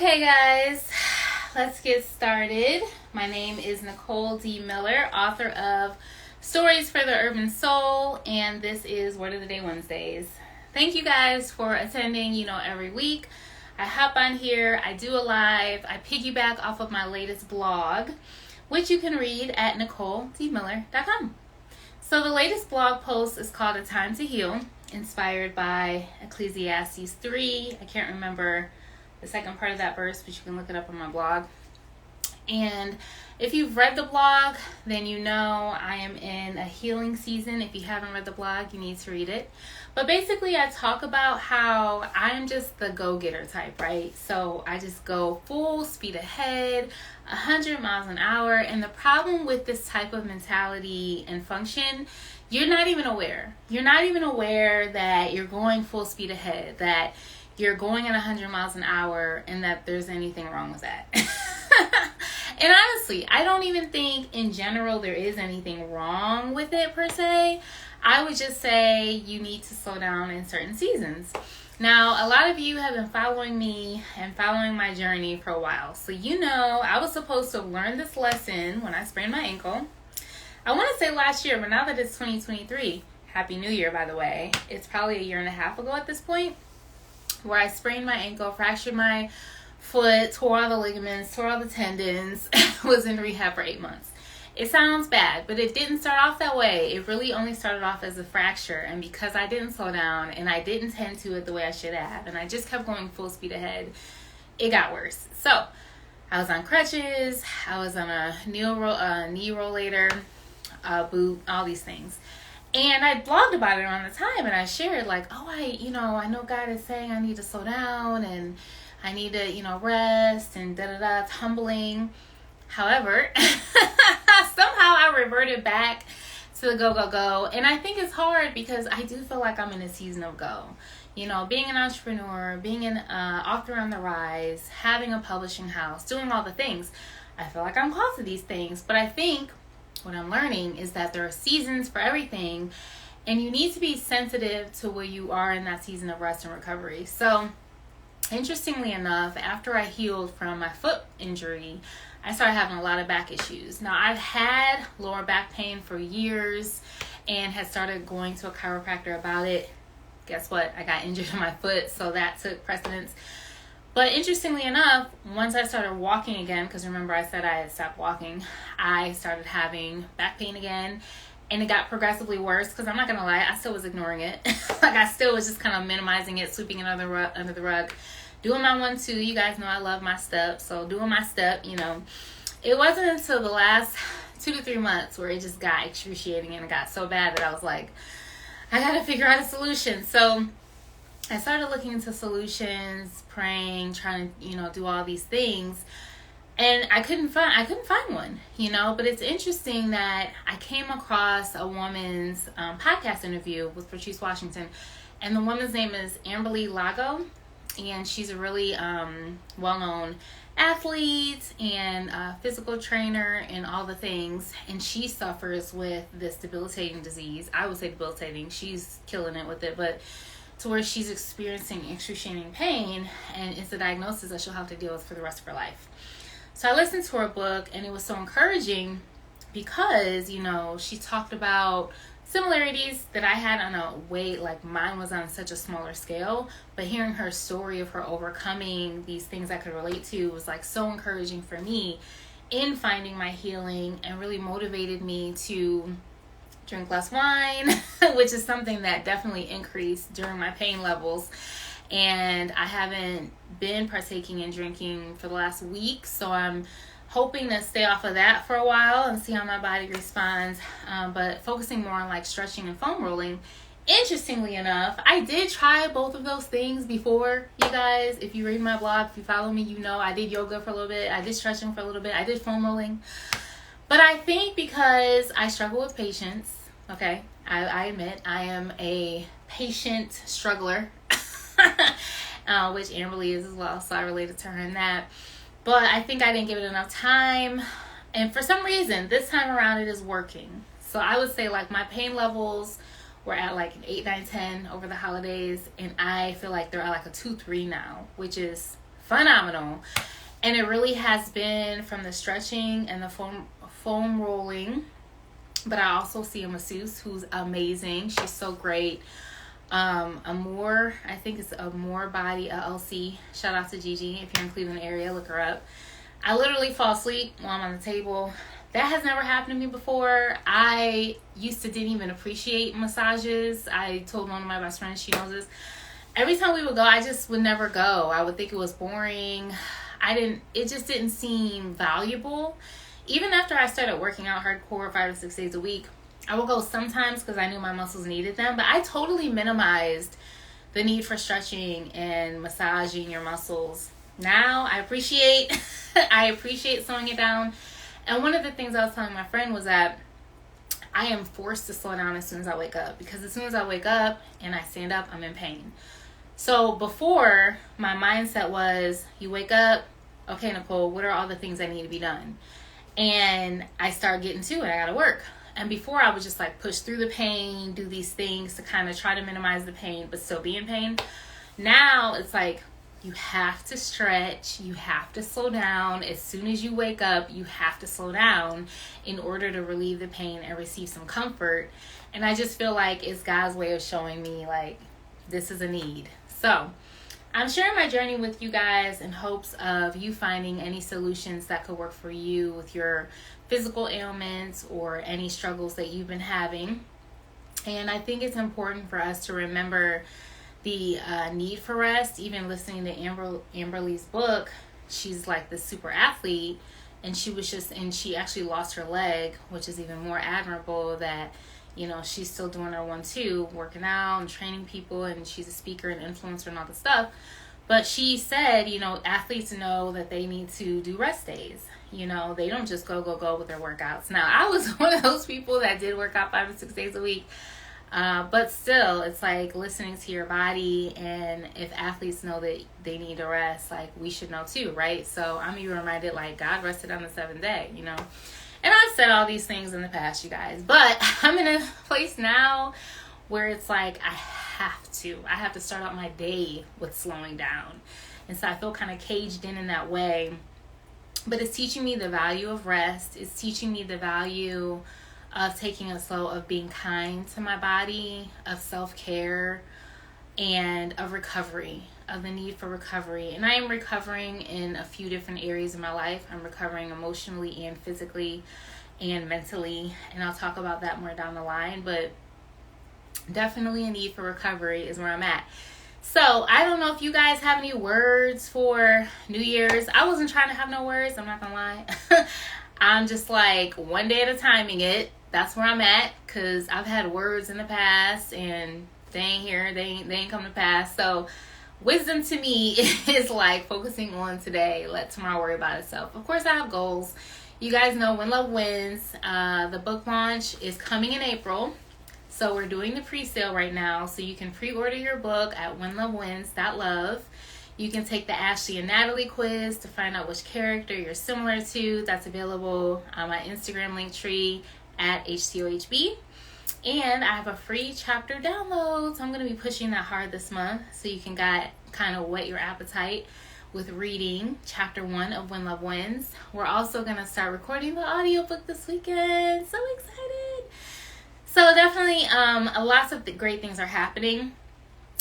Okay, guys, let's get started. My name is Nicole D. Miller, author of Stories for the Urban Soul, and this is Word of the Day Wednesdays. Thank you guys for attending, every week. I hop on here, I do a live, I piggyback off of my latest blog, which you can read at NicoleDMiller.com. So the latest blog post is called A Time to Heal, inspired by Ecclesiastes 3. I can't remember the second part of that verse, but you can look it up on my blog. And if you've read the blog, then you know I am in a healing season. If you haven't read the blog, you need to read it. But basically, I talk about how I'm just the go-getter type, right? So I just go full speed ahead, 100 miles an hour. And the problem with this type of mentality and function, you're not even aware. You're not even aware that you're going full speed ahead, that you're going at 100 miles an hour, and that there's anything wrong with that. And honestly, I don't even think in general there is anything wrong with it per se. I would just say you need to slow down in certain seasons. Now, a lot of you have been following me and following my journey for a while. So I was supposed to learn this lesson when I sprained my ankle. I want to say last year, but now that it's 2023, Happy New Year, by the way. It's probably a year and a half ago at this point, where I sprained my ankle, fractured my foot, tore all the ligaments, tore all the tendons, was in rehab for 8 months. It sounds bad, but it didn't start off that way. It really only started off as a fracture, and because I didn't slow down and I didn't tend to it the way I should have, and I just kept going full speed ahead, it got worse. So I was on crutches, I was on a knee rollator, boot, all these things. And I blogged about it around the time, and I shared I know God is saying I need to slow down and I need to, rest and da-da-da, it's humbling. However, somehow I reverted back to the go. And I think it's hard because I do feel like I'm in a season of go. Being an entrepreneur, being an author on the rise, having a publishing house, doing all the things. I feel like I'm called to these things, but I think what I'm learning is that there are seasons for everything, and you need to be sensitive to where you are in that season of rest and recovery. So, interestingly enough, after I healed from my foot injury, I started having a lot of back issues. Now, I've had lower back pain for years and had started going to a chiropractor about it. Guess what? I got injured in my foot, so that took precedence. But interestingly enough, once I started walking again, because remember I said I had stopped walking, I started having back pain again, and it got progressively worse, because I'm not going to lie, I still was ignoring it. I still was just kind of minimizing it, sweeping it under the rug, doing my 1-2. You guys know I love my step, so doing my step, It wasn't until the last 2 to 3 months where it just got excruciating, and it got so bad that I was like, I got to figure out a solution. So I started looking into solutions, praying, trying to, do all these things, and I couldn't find one, but it's interesting that I came across a woman's podcast interview with Patrice Washington, and the woman's name is Amberly Lago, and she's a really well-known athlete and physical trainer and all the things, and she suffers with this debilitating disease. I would say debilitating. She's killing it with it, but to where she's experiencing excruciating pain, and it's a diagnosis that she'll have to deal with for the rest of her life. So I listened to her book, and it was so encouraging because, she talked about similarities that I had on a way, like mine was on such a smaller scale, but hearing her story of her overcoming these things I could relate to was like so encouraging for me in finding my healing, and really motivated me to drink less wine, which is something that definitely increased during my pain levels. And I haven't been partaking in drinking for the last week, so I'm hoping to stay off of that for a while and see how my body responds, but focusing more on like stretching and foam rolling. Interestingly enough, I did try both of those things before, you guys. If you read my blog, if you follow me, I did yoga for a little bit, I did stretching for a little bit, I did foam rolling. But I think because I struggle with patience, okay, I admit I am a patient struggler, which Amberly is as well, so I related to her in that. But I think I didn't give it enough time, and for some reason, this time around it is working. So I would say like my pain levels were at like an 8, 9, 10 over the holidays, and I feel like they're at like a 2, 3 now, which is phenomenal. And it really has been from the stretching and the foam rolling. But I also see a masseuse who's amazing. She's so great. Amore, I think it's Amore Body LLC. Shout out to Gigi. If you're in Cleveland area, look her up. I literally fall asleep while I'm on the table. That has never happened to me before. I didn't even appreciate massages. I told one of my best friends, she knows this. Every time we would go, I just would never go. I would think it was boring. It just didn't seem valuable. Even after I started working out hardcore 5 to 6 days a week, I would go sometimes because I knew my muscles needed them, but I totally minimized the need for stretching and massaging your muscles. Now I appreciate slowing it down. And one of the things I was telling my friend was that I am forced to slow down as soon as I wake up, because as soon as I wake up and I stand up, I'm in pain. So before, my mindset was, you wake up, okay, Nicole, what are all the things that need to be done? And I start getting to it. I gotta work. And before, I would just like push through the pain, do these things to kind of try to minimize the pain, but still be in pain. Now it's like, you have to stretch, you have to slow down. As soon as you wake up, you have to slow down in order to relieve the pain and receive some comfort. And I just feel like it's God's way of showing me like, this is a need. So I'm sharing my journey with you guys in hopes of you finding any solutions that could work for you with your physical ailments or any struggles that you've been having. And I think it's important for us to remember the need for rest. Even listening to Amber Lee's book, she's like this super athlete, and she actually lost her leg, which is even more admirable that, you know, she's still doing her one too, working out and training people, and she's a speaker and influencer and all the stuff. But she said, you know, athletes know that they need to do rest days. You know, they don't just go with their workouts. Now, I was one of those people that did work out 5 to 6 days a week. But still, it's like listening to your body, and if athletes know that they need to rest, like we should know too, right? So I'm even reminded, like, God rested on the 7th day, you know. And I've said all these things in the past, you guys, but I'm in a place now where it's like I have to start out my day with slowing down. And so I feel kind of caged in that way. But it's teaching me the value of rest. It's teaching me the value of taking it slow, of being kind to my body, of self-care, and of recovery, of the need for recovery. And I am recovering in a few different areas of my life. I'm recovering emotionally and physically and mentally, and I'll talk about that more down the line, but definitely a need for recovery is where I'm at. So I don't know if you guys have any words for New Year's. I wasn't trying to have no words, I'm not gonna lie. I'm just like one day at a timing it. That's where I'm at, because I've had words in the past and they ain't here, they ain't come to pass. So wisdom to me is like focusing on today, let tomorrow worry about itself. Of course I have goals. You guys know When Love Wins, the book launch is coming in April. So we're doing the pre-sale right now, so you can pre-order your book at whenlovewins.love. You can take the Ashley and Natalie quiz to find out which character you're similar to. That's available on my Instagram link tree at HTOHB. And I have a free chapter download, so I'm going to be pushing that hard this month, so you can kind of whet your appetite with reading chapter 1 of When Love Wins. We're also going to start recording the audiobook this weekend. So excited! So definitely lots of great things are happening.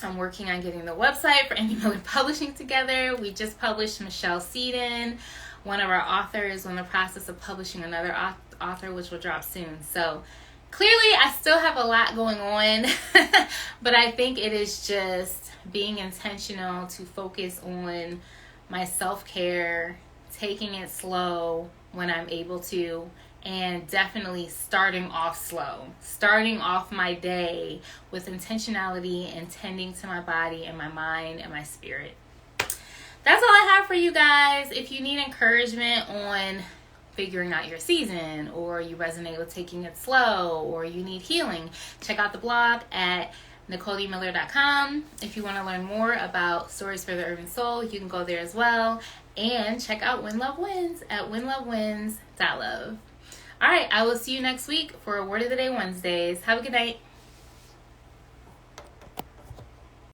I'm working on getting the website for Andy Miller Publishing together. We just published Michelle Seaton, one of our authors. We're in the process of publishing another author, which will drop soon. So clearly I still have a lot going on, but I think it is just being intentional to focus on my self-care, taking it slow when I'm able to, and definitely starting off slow, starting off my day with intentionality and tending to my body and my mind and my spirit. That's all I have for you guys. If you need encouragement on figuring out your season, or you resonate with taking it slow, or you need healing, check out the blog at NicoleDMiller.com. If you want to learn more about Stories for the Urban Soul, you can go there as well. And check out When Love Wins at whenlovewins.love. All right, I will see you next week for Word of the Day Wednesdays. Have a good night.